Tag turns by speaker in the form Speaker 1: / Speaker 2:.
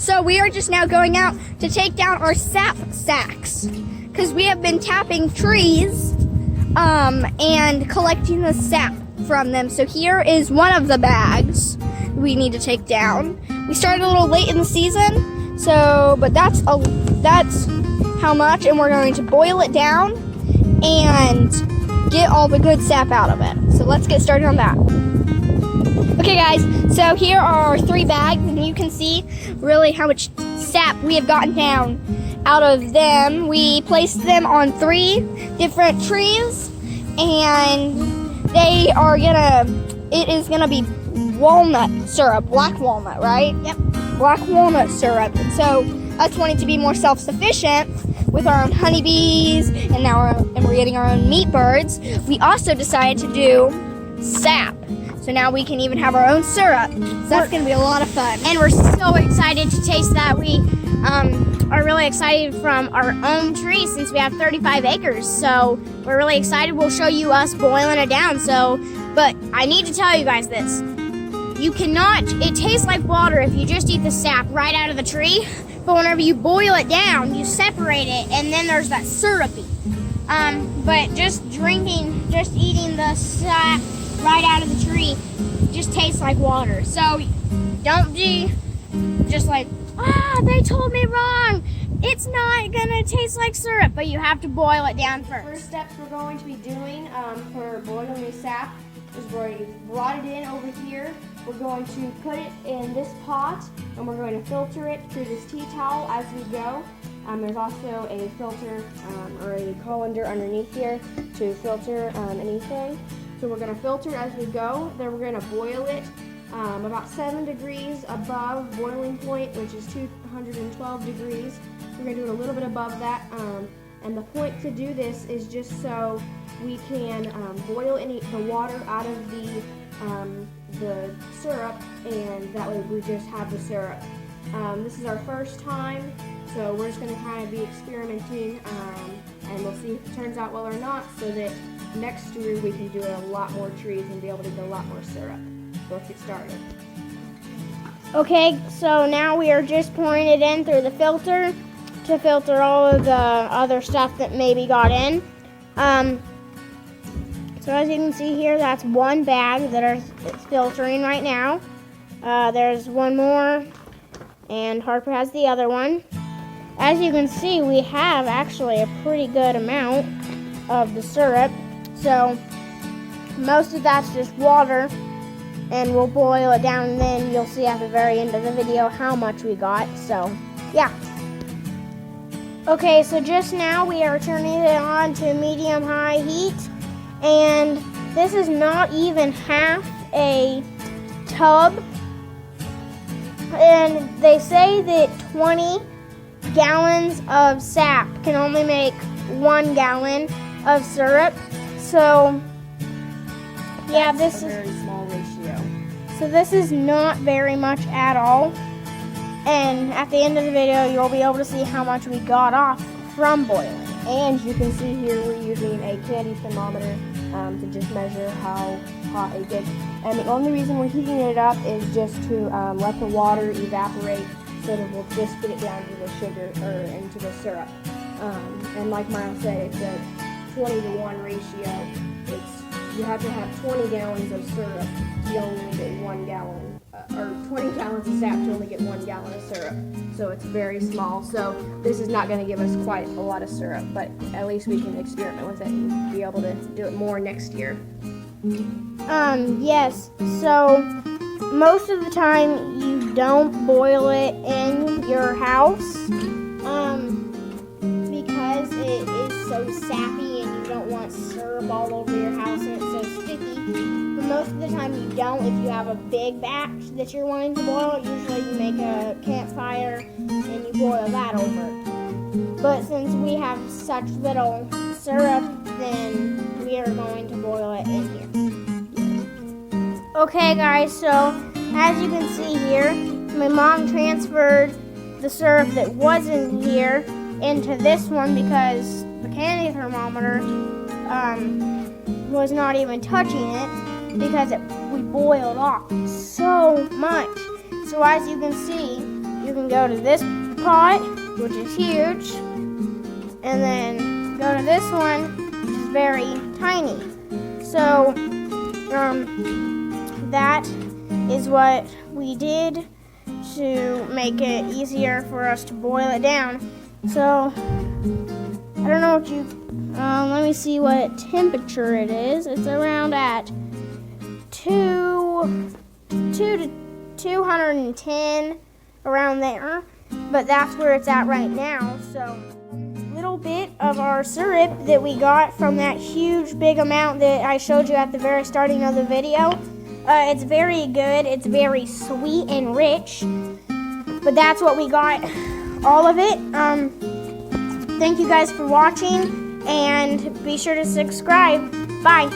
Speaker 1: So we are just now going out to take down our sap sacks because we have been tapping trees and collecting the sap from them. So here is one of the bags we need to take down. We started a little late in the season, but that's how much, and we're going to boil it down and get all the good sap out of it. So let's get started on that. Okay guys, so here are our 3 bags, and you can see really how much sap we have gotten down out of them. We placed them on 3 different trees, and it is gonna be walnut syrup, black walnut, right? Yep, black walnut syrup. And so us wanting to be more self-sufficient with our own honeybees and we're getting our own meat birds, we also decided to do sap. So now we can even have our own syrup. So that's gonna be a lot of fun.
Speaker 2: And we're so excited to taste that. We are really excited from our own tree since we have 35 acres. So we're really excited. We'll show you us boiling it down. But I need to tell you guys this. It tastes like water if you just eat the sap right out of the tree. But whenever you boil it down, you separate it, and then there's that syrupy. But just eating the sap right out of the tree just tastes like water. So don't be just like, they told me wrong. It's not gonna taste like syrup, but you have to boil it down first.
Speaker 3: First steps we're going to be doing for boiling the sap is we've already brought it in over here. We're going to put it in this pot, and we're going to filter it through this tea towel as we go. There's also a filter or a colander underneath here to filter anything. So we're going to filter it as we go. Then we're going to boil it about 7 degrees above boiling point, which is 212 degrees. We're going to do it a little bit above that. And the point to do this is just so we can boil the water out of the syrup, and that way we just have the syrup. This is our first time, so we're just going to kind of be experimenting, and we'll see if it turns out well or not, so that next year we can do a lot more trees and be able to get a lot more syrup. So let's get started.
Speaker 2: Okay, so now we are just pouring it in through the filter to filter all of the other stuff that maybe got in. So as you can see here, that's 1 bag that it's filtering right now. There's 1 more, and Harper has the other one. As you can see, we have actually a pretty good amount of the syrup. So most of that's just water, and we'll boil it down, and then you'll see at the very end of the video how much we got. So yeah. Okay, so just now we are turning it on to medium-high heat, and this is not even half a tub. And they say that 20 gallons of sap can only make 1 gallon of syrup. So yeah,
Speaker 3: That's a very small ratio.
Speaker 2: So this is not very much at all. And at the end of the video, you'll be able to see how much we got off from boiling.
Speaker 3: And you can see here we're using a candy thermometer to just measure how hot it gets. And the only reason we're heating it up is just to let the water evaporate, so that we'll just get it down to the sugar or into the syrup. And like Miles said, it's a 20-to-1 ratio. You have to have 20 gallons of syrup to only get 1 gallon, or 20 gallons of sap to only get 1 gallon of syrup. So it's very small. So this is not going to give us quite a lot of syrup, but at least we can experiment with it and be able to do it more next year.
Speaker 2: Yes. So most of the time you don't boil it in your house, because it is so sappy and you don't want syrup all over your house and it's so sticky. But most of the time you don't. If you have a big batch that you're wanting to boil, usually you make a campfire and you boil that over. But since we have such little syrup, then we are going to boil it in here. Okay guys, so as you can see here, my mom transferred the syrup that wasn't here into this one because the candy thermometer was not even touching it because we boiled off so much. So as you can see, you can go to this pot, which is huge, and then go to this one, which is very tiny. So that is what we did to make it easier for us to boil it down. So I don't know what you, let me see what temperature it is. It's around at 210, around there, but that's where it's at right now. So a little bit of our syrup that we got from that huge big amount that I showed you at the very starting of the video. It's very good. It's very sweet and rich, but that's what we got, all of it. Thank you guys for watching, and be sure to subscribe. Bye.